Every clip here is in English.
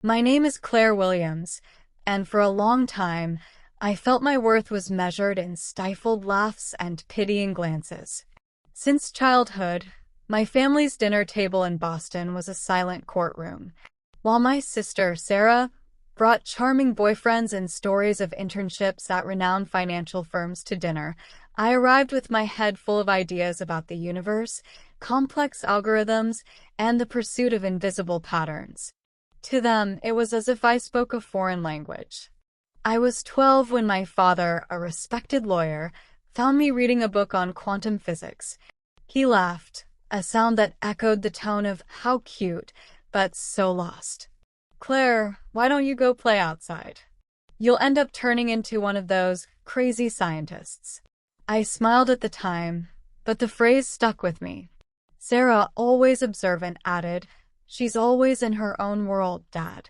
My name is Claire Williams, and for a long time, I felt my worth was measured in stifled laughs and pitying glances. Since childhood, my family's dinner table in Boston was a silent courtroom. While my sister, Sarah, brought charming boyfriends and stories of internships at renowned financial firms to dinner, I arrived with my head full of ideas about the universe, complex algorithms, and the pursuit of invisible patterns. To them, it was as if I spoke a foreign language. I was 12 when my father, a respected lawyer, found me reading a book on quantum physics. He laughed, a sound that echoed the tone of "how cute," but so lost. "Claire, why don't you go play outside? You'll end up turning into one of those crazy scientists." I smiled at the time, but the phrase stuck with me. Sarah, always observant, added, "She's always in her own world, Dad.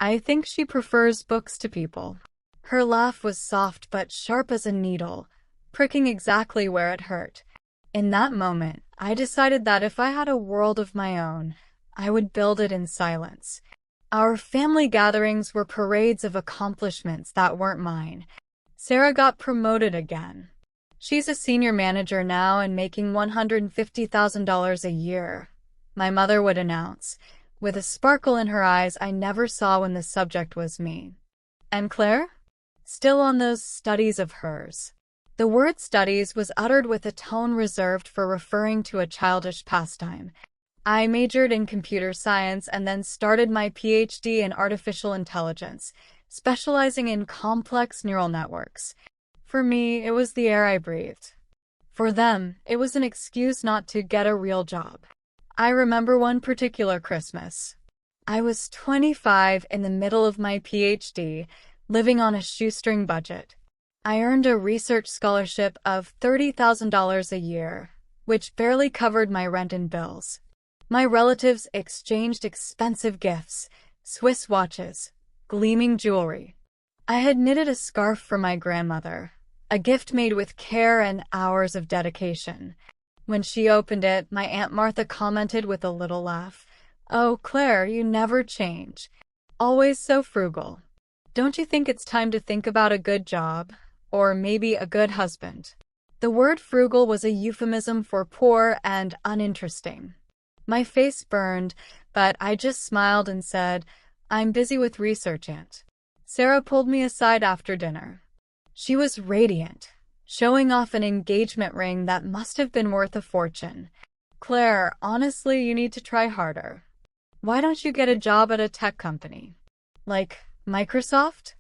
I think she prefers books to people." Her laugh was soft but sharp as a needle, pricking exactly where it hurt. In that moment, I decided that if I had a world of my own, I would build it in silence. Our family gatherings were parades of accomplishments that weren't mine. Sarah got promoted again. She's a senior manager now and making $150,000 a year, my mother would announce, with a sparkle in her eyes I never saw when the subject was me. And Claire? Still on those studies of hers. The word studies was uttered with a tone reserved for referring to a childish pastime. I majored in computer science and then started my PhD in artificial intelligence, specializing in complex neural networks. For me, it was the air I breathed. For them, it was an excuse not to get a real job. I remember one particular Christmas. I was 25 in the middle of my PhD, living on a shoestring budget. I earned a research scholarship of $30,000 a year, which barely covered my rent and bills. My relatives exchanged expensive gifts, Swiss watches, gleaming jewelry. I had knitted a scarf for my grandmother, a gift made with care and hours of dedication. When she opened it, my Aunt Martha commented with a little laugh, "Oh, Claire, you never change. Always so frugal. Don't you think it's time to think about a good job? Or maybe a good husband?" The word frugal was a euphemism for poor and uninteresting. My face burned, but I just smiled and said, "I'm busy with research, Aunt." Sarah pulled me aside after dinner. She was radiant, showing off an engagement ring that must have been worth a fortune. "Claire, honestly, you need to try harder. Why don't you get a job at a tech company? Like Microsoft?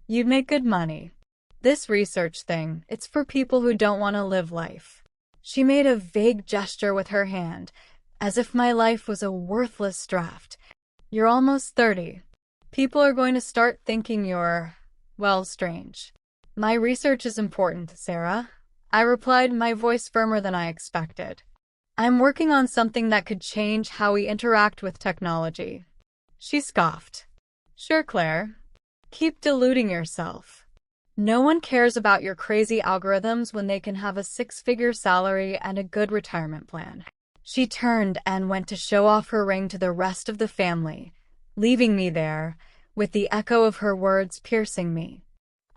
You'd make good money. This research thing, it's for people who don't want to live life." She made a vague gesture with her hand, as if my life was a worthless draft. "You're almost 30. People are going to start thinking you're, well, strange." "My research is important, Sarah," I replied, my voice firmer than I expected. "I'm working on something that could change how we interact with technology." She scoffed. "Sure, Claire. Keep deluding yourself. No one cares about your crazy algorithms when they can have a six-figure salary and a good retirement plan." She turned and went to show off her ring to the rest of the family, leaving me there, with the echo of her words piercing me.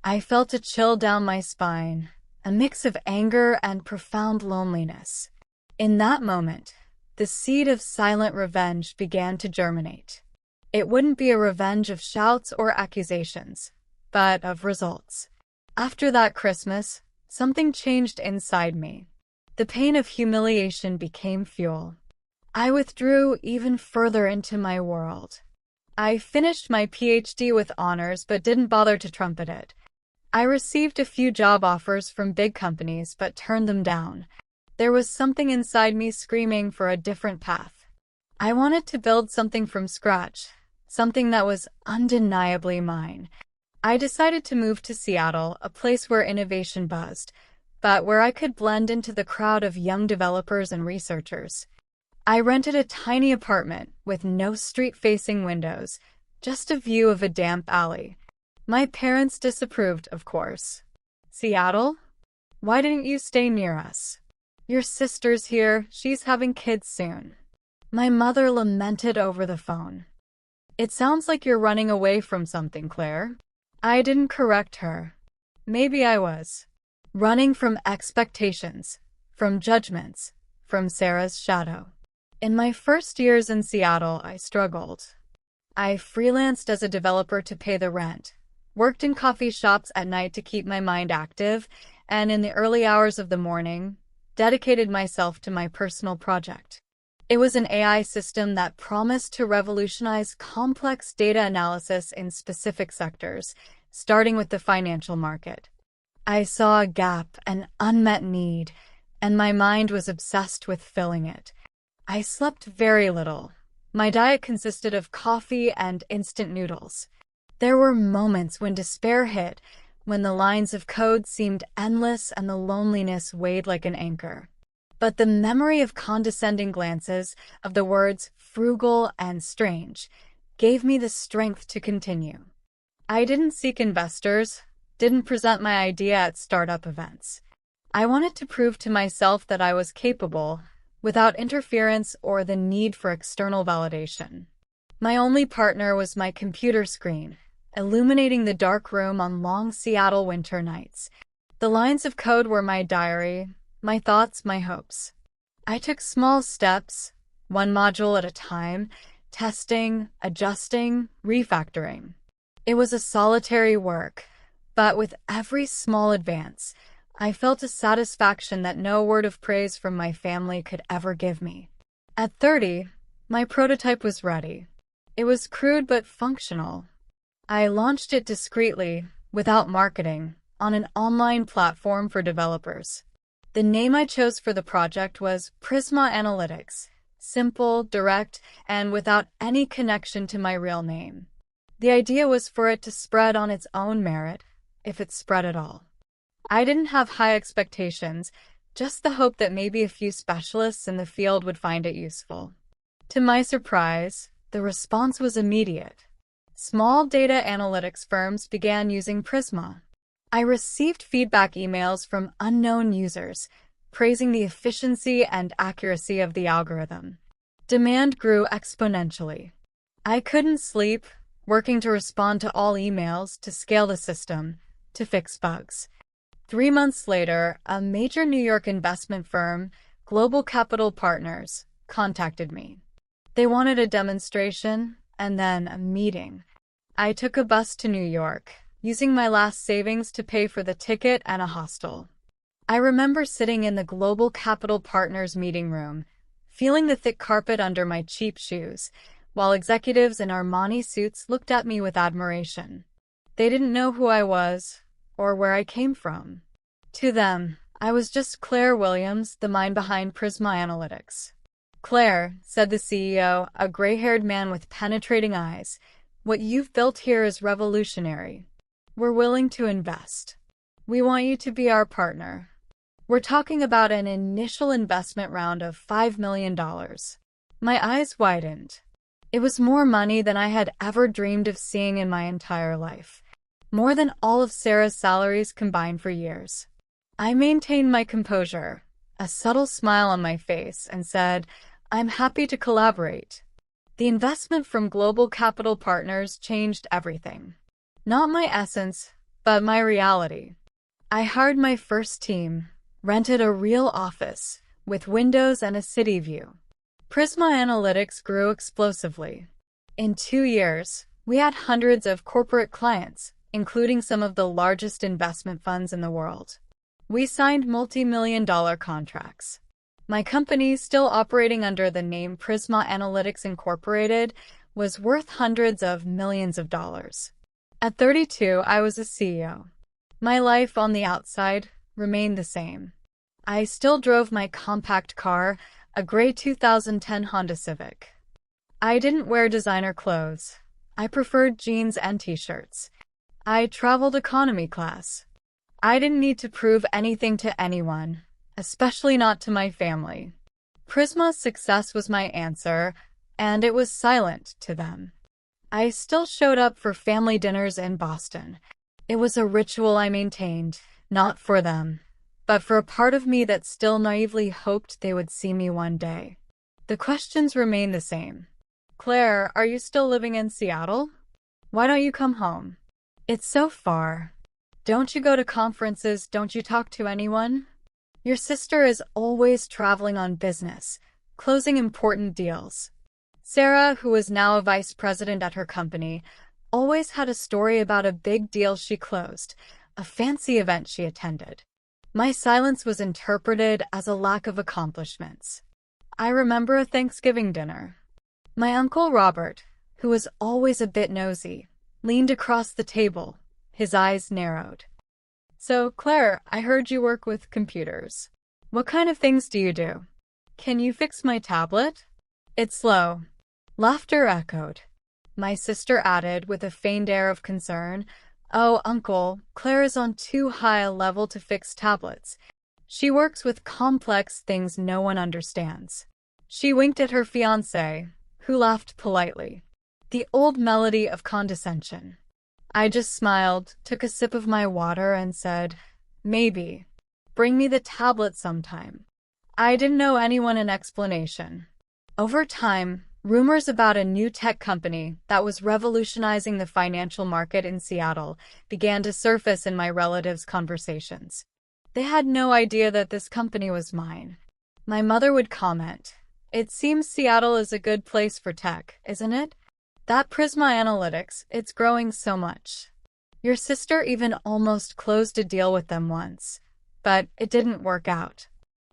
I felt a chill down my spine, a mix of anger and profound loneliness. In that moment, the seed of silent revenge began to germinate. It wouldn't be a revenge of shouts or accusations, but of results. After that Christmas, something changed inside me. The pain of humiliation became fuel. I withdrew even further into my world. I finished my PhD with honors but didn't bother to trumpet it. I received a few job offers from big companies but turned them down. There was something inside me screaming for a different path. I wanted to build something from scratch, something that was undeniably mine. I decided to move to Seattle, a place where innovation buzzed, but where I could blend into the crowd of young developers and researchers. I rented a tiny apartment with no street-facing windows, just a view of a damp alley. My parents disapproved, of course. "Seattle? Why didn't you stay near us? Your sister's here, she's having kids soon." My mother lamented over the phone. It sounds like you're running away from something, Claire. I didn't correct her. Maybe I was. Running from expectations, from judgments, from Sarah's shadow. In my first years in Seattle, I struggled. I freelanced as a developer to pay the rent, worked in coffee shops at night to keep my mind active, and in the early hours of the morning, dedicated myself to my personal project. It was an AI system that promised to revolutionize complex data analysis in specific sectors, starting with the financial market. I saw a gap, an unmet need, and my mind was obsessed with filling it. I slept very little. My diet consisted of coffee and instant noodles. There were moments when despair hit, when the lines of code seemed endless and the loneliness weighed like an anchor. But the memory of condescending glances, of the words frugal and strange, gave me the strength to continue. I didn't seek investors, didn't present my idea at startup events. I wanted to prove to myself that I was capable, without interference or the need for external validation. My only partner was my computer screen, illuminating the dark room on long Seattle winter nights. The lines of code were my diary, my thoughts, my hopes. I took small steps, one module at a time, testing, adjusting, refactoring. It was a solitary work, but with every small advance, I felt a satisfaction that no word of praise from my family could ever give me. At 30, my prototype was ready. It was crude but functional. I launched it discreetly, without marketing, on an online platform for developers. The name I chose for the project was Prisma Analytics, simple, direct, and without any connection to my real name. The idea was for it to spread on its own merit, if it spread at all. I didn't have high expectations, just the hope that maybe a few specialists in the field would find it useful. To my surprise, the response was immediate. Small data analytics firms began using Prisma. I received feedback emails from unknown users, praising the efficiency and accuracy of the algorithm. Demand grew exponentially. I couldn't sleep, working to respond to all emails, to scale the system, to fix bugs. 3 months later, a major New York investment firm, Global Capital Partners, contacted me. They wanted a demonstration and then a meeting. I took a bus to New York, using my last savings to pay for the ticket and a hostel. I remember sitting in the Global Capital Partners meeting room, feeling the thick carpet under my cheap shoes, while executives in Armani suits looked at me with admiration. They didn't know who I was or where I came from. To them, I was just Claire Williams, the mind behind Prisma Analytics. Claire, said the CEO, a gray-haired man with penetrating eyes, what you've built here is revolutionary. We're willing to invest. We want you to be our partner. We're talking about an initial investment round of $5 million. My eyes widened. It was more money than I had ever dreamed of seeing in my entire life. More than all of Sarah's salaries combined for years. I maintained my composure, a subtle smile on my face, and said, I'm happy to collaborate. The investment from Global Capital Partners changed everything. Not my essence, but my reality. I hired my first team, rented a real office, with windows and a city view. Prisma Analytics grew explosively. In 2 years, we had hundreds of corporate clients, including some of the largest investment funds in the world. We signed multi-million-dollar contracts. My company, still operating under the name Prisma Analytics Incorporated, was worth hundreds of millions of dollars. At 32, I was a CEO. My life on the outside remained the same. I still drove my compact car, a gray 2010 Honda Civic. I didn't wear designer clothes. I preferred jeans and t-shirts. I traveled economy class. I didn't need to prove anything to anyone, especially not to my family. Prisma's success was my answer, and it was silent to them. I still showed up for family dinners in Boston. It was a ritual I maintained, not for them, but for a part of me that still naively hoped they would see me one day. The questions remained the same. Claire, are you still living in Seattle? Why don't you come home? It's so far. Don't you go to conferences? Don't you talk to anyone? Your sister is always traveling on business, closing important deals. Sarah, who was now a vice president at her company, always had a story about a big deal she closed, a fancy event she attended. My silence was interpreted as a lack of accomplishments. I remember a Thanksgiving dinner. My Uncle Robert, who was always a bit nosy, leaned across the table, his eyes narrowed. So, Claire, I heard you work with computers. What kind of things do you do? Can you fix my tablet? It's slow. Laughter echoed. My sister added with a feigned air of concern, Oh, Uncle, Claire is on too high a level to fix tablets. She works with complex things no one understands. She winked at her fiancé, who laughed politely. The old melody of condescension. I just smiled, took a sip of my water, and said, Maybe. Bring me the tablet sometime. I didn't owe anyone an explanation. Over time, rumors about a new tech company that was revolutionizing the financial market in Seattle began to surface in my relatives' conversations. They had no idea that this company was mine. My mother would comment, It seems Seattle is a good place for tech, isn't it? That Prisma Analytics, it's growing so much. Your sister even almost closed a deal with them once, but it didn't work out.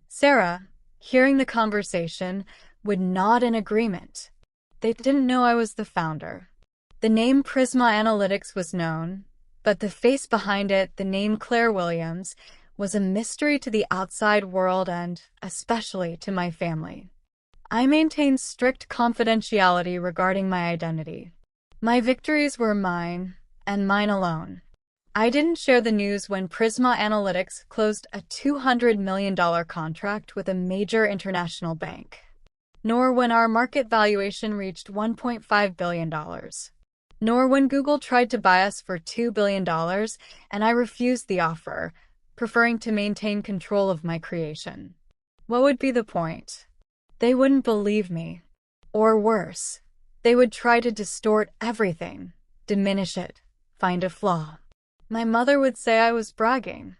Sarah, hearing the conversation, would nod in agreement. They didn't know I was the founder. The name Prisma Analytics was known, but the face behind it, the name Claire Williams, was a mystery to the outside world and especially to my family. I maintained strict confidentiality regarding my identity. My victories were mine, and mine alone. I didn't share the news when Prisma Analytics closed a $200 million contract with a major international bank, nor when our market valuation reached $1.5 billion, nor when Google tried to buy us for $2 billion and I refused the offer, preferring to maintain control of my creation. What would be the point? They wouldn't believe me. Or worse, they would try to distort everything, diminish it, find a flaw. My mother would say I was bragging.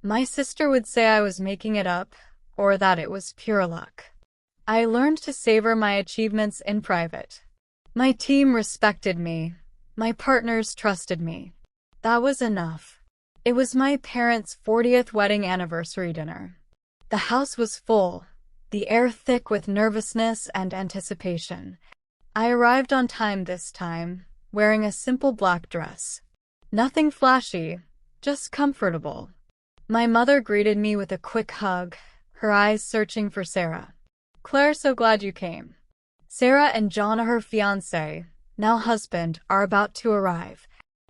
My sister would say I was making it up, or that it was pure luck. I learned to savor my achievements in private. My team respected me. My partners trusted me. That was enough. It was my parents' 40th wedding anniversary dinner. The house was full, the air thick with nervousness and anticipation. I arrived on time this time, wearing a simple black dress. Nothing flashy, just comfortable. My mother greeted me with a quick hug, her eyes searching for Sarah. Claire, so glad you came. Sarah and John, her fiancé, now husband, are about to arrive.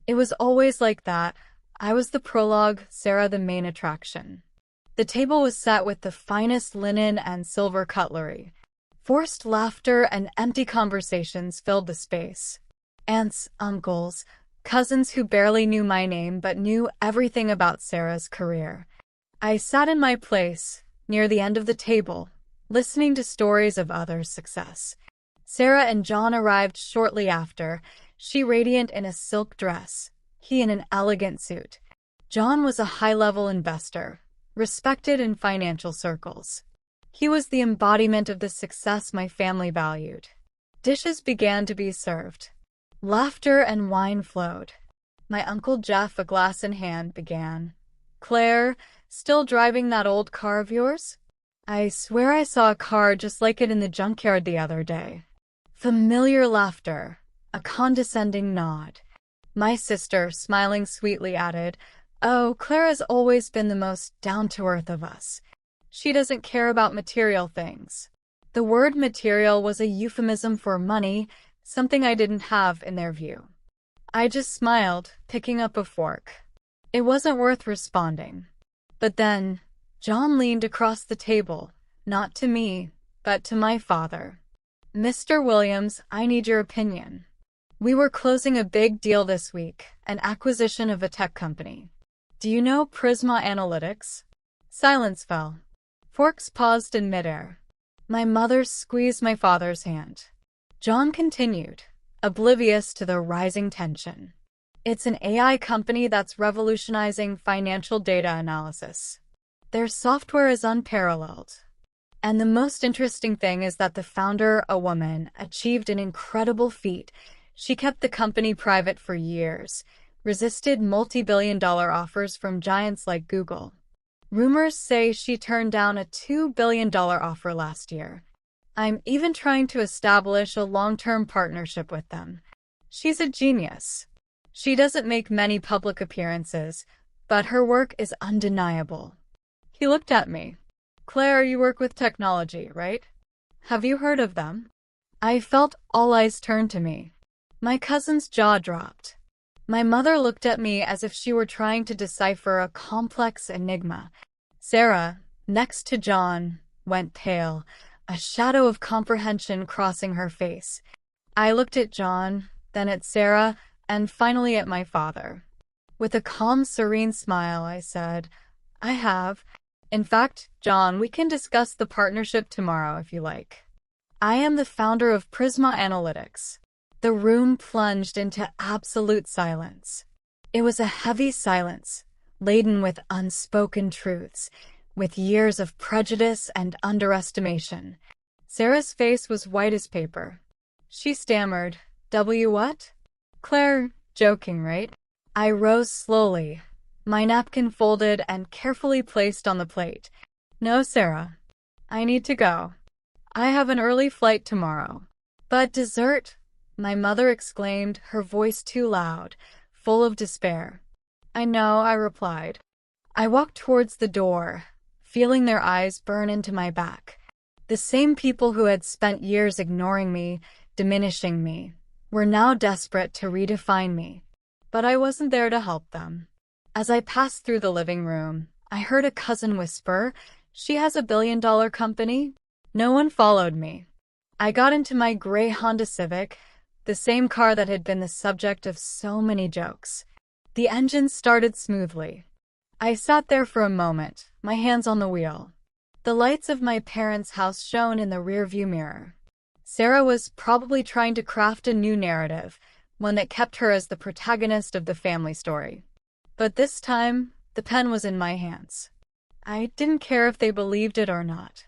It was always like that. I was the prologue, Sarah the main attraction. The table was set with the finest linen and silver cutlery. Forced laughter and empty conversations filled the space. Aunts, uncles, cousins who barely knew my name but knew everything about Sarah's career. I sat in my place, near the end of the table, listening to stories of others' success. Sarah and John arrived shortly after, she radiant in a silk dress, he in an elegant suit. John was a high-level investor, respected in financial circles. He was the embodiment of the success my family valued. Dishes began to be served. Laughter and wine flowed. My Uncle Jeff, a glass in hand, began. Claire, still driving that old car of yours? I swear I saw a car just like it in the junkyard the other day. Familiar laughter, a condescending nod. My sister, smiling sweetly, added, Oh, Claire has always been the most down-to-earth of us. She doesn't care about material things. The word material was a euphemism for money, something I didn't have in their view. I just smiled, picking up a fork. It wasn't worth responding. But then, John leaned across the table, not to me, but to my father. Mr. Williams, I need your opinion. We were closing a big deal this week, an acquisition of a tech company. Do you know Prisma Analytics? Silence fell. Forks paused in midair. My mother squeezed my father's hand. John continued, oblivious to the rising tension. It's an AI company that's revolutionizing financial data analysis. Their software is unparalleled. And the most interesting thing is that the founder, a woman, achieved an incredible feat. She kept the company private for years, resisted multi-billion-dollar offers from giants like Google. Rumors say she turned down a $2 billion offer last year. I'm even trying to establish a long-term partnership with them. She's a genius. She doesn't make many public appearances, but her work is undeniable. He looked at me. Claire, you work with technology, right? Have you heard of them? I felt all eyes turn to me. My cousin's jaw dropped. My mother looked at me as if she were trying to decipher a complex enigma. Sarah, next to John, went pale, a shadow of comprehension crossing her face. I looked at John, then at Sarah, and finally at my father. With a calm, serene smile, I said, I have. In fact, John, we can discuss the partnership tomorrow if you like. I am the founder of Prisma Analytics. The room plunged into absolute silence. It was a heavy silence, laden with unspoken truths, with years of prejudice and underestimation. Sarah's face was white as paper. She stammered, W what? Claire, joking, right? I rose slowly, my napkin folded and carefully placed on the plate. No, Sarah. I need to go. I have an early flight tomorrow. But dessert? My mother exclaimed, her voice too loud, full of despair. I know, I replied. I walked towards the door, feeling their eyes burn into my back. The same people who had spent years ignoring me, diminishing me, were now desperate to redefine me. But I wasn't there to help them. As I passed through the living room, I heard a cousin whisper, she has a billion-dollar company. No one followed me. I got into my gray Honda Civic, the same car that had been the subject of so many jokes. The engine started smoothly. I sat there for a moment, my hands on the wheel. The lights of my parents' house shone in the rearview mirror. Sarah was probably trying to craft a new narrative, one that kept her as the protagonist of the family story. But this time, the pen was in my hands. I didn't care if they believed it or not.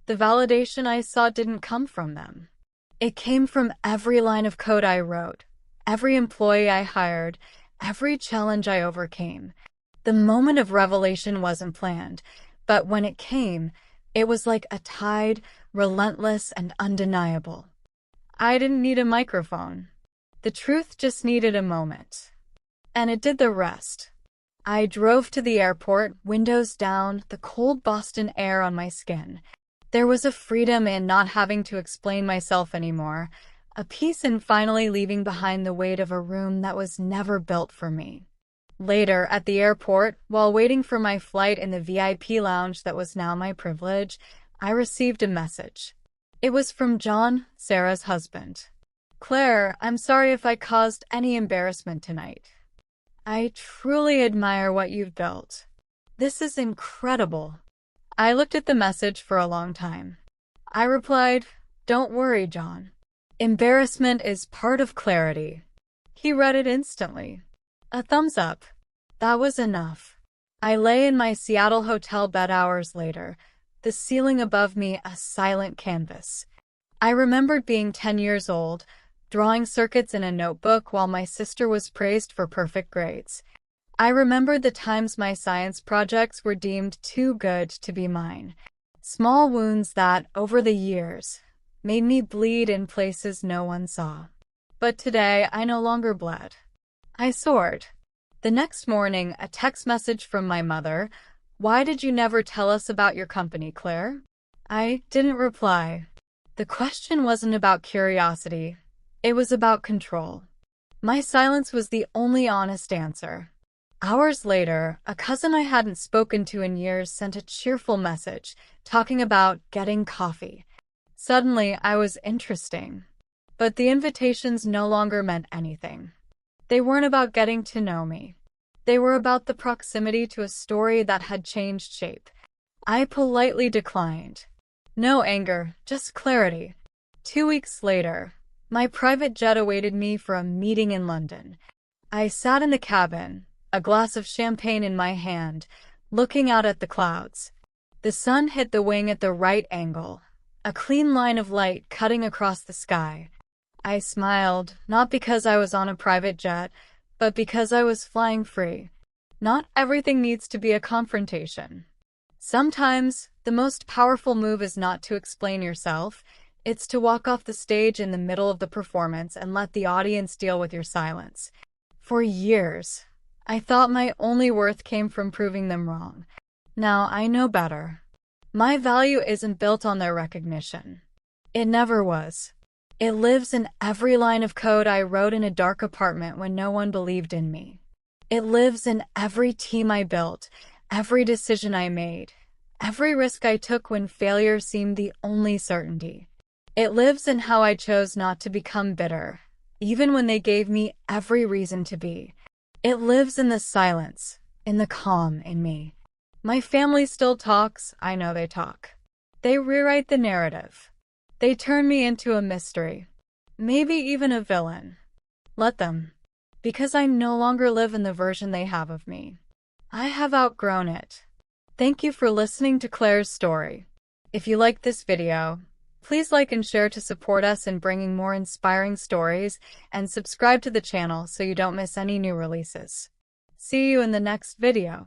The validation I saw didn't come from them. It came from every line of code I wrote, every employee I hired, every challenge I overcame. The moment of revelation wasn't planned, but when it came, it was like a tide, relentless and undeniable. I didn't need a microphone. The truth just needed a moment. And it did the rest. I drove to the airport, windows down, the cold Boston air on my skin. There was a freedom in not having to explain myself anymore, a peace in finally leaving behind the weight of a room that was never built for me. Later, at the airport, while waiting for my flight in the VIP lounge that was now my privilege, I received a message. It was from John, Sarah's husband. Claire, I'm sorry if I caused any embarrassment tonight. I truly admire what you've built. This is incredible. I looked at the message for a long time. I replied, Don't worry, John. Embarrassment is part of clarity. He read it instantly. A thumbs up. That was enough. I lay in my Seattle hotel bed hours later, the ceiling above me a silent canvas. I remembered being 10 years old, drawing circuits in a notebook while my sister was praised for perfect grades. I remembered the times my science projects were deemed too good to be mine. Small wounds that, over the years, made me bleed in places no one saw. But today, I no longer bled. I soared. The next morning, a text message from my mother. Why did you never tell us about your company, Claire? I didn't reply. The question wasn't about curiosity. It was about control. My silence was the only honest answer. Hours later, a cousin I hadn't spoken to in years sent a cheerful message, talking about getting coffee. Suddenly, I was interesting. But the invitations no longer meant anything. They weren't about getting to know me. They were about the proximity to a story that had changed shape. I politely declined. No anger, just clarity. 2 weeks later, My private jet awaited me for a meeting in London. I sat in the cabin, a glass of champagne in my hand, looking out at the clouds. The sun hit the wing at the right angle, a clean line of light cutting across the sky. I smiled, not because I was on a private jet, but because I was flying free. Not everything needs to be a confrontation. Sometimes, the most powerful move is not to explain yourself, it's to walk off the stage in the middle of the performance and let the audience deal with your silence. For years, I thought my only worth came from proving them wrong. Now I know better. My value isn't built on their recognition. It never was. It lives in every line of code I wrote in a dark apartment when no one believed in me. It lives in every team I built, every decision I made, every risk I took when failure seemed the only certainty. It lives in how I chose not to become bitter, even when they gave me every reason to be. It lives in the silence, in the calm in me. My family still talks, I know they talk. They rewrite the narrative. They turn me into a mystery, maybe even a villain. Let them, because I no longer live in the version they have of me. I have outgrown it. Thank you for listening to Claire's story. If you liked this video, please like and share to support us in bringing more inspiring stories, and subscribe to the channel so you don't miss any new releases. See you in the next video.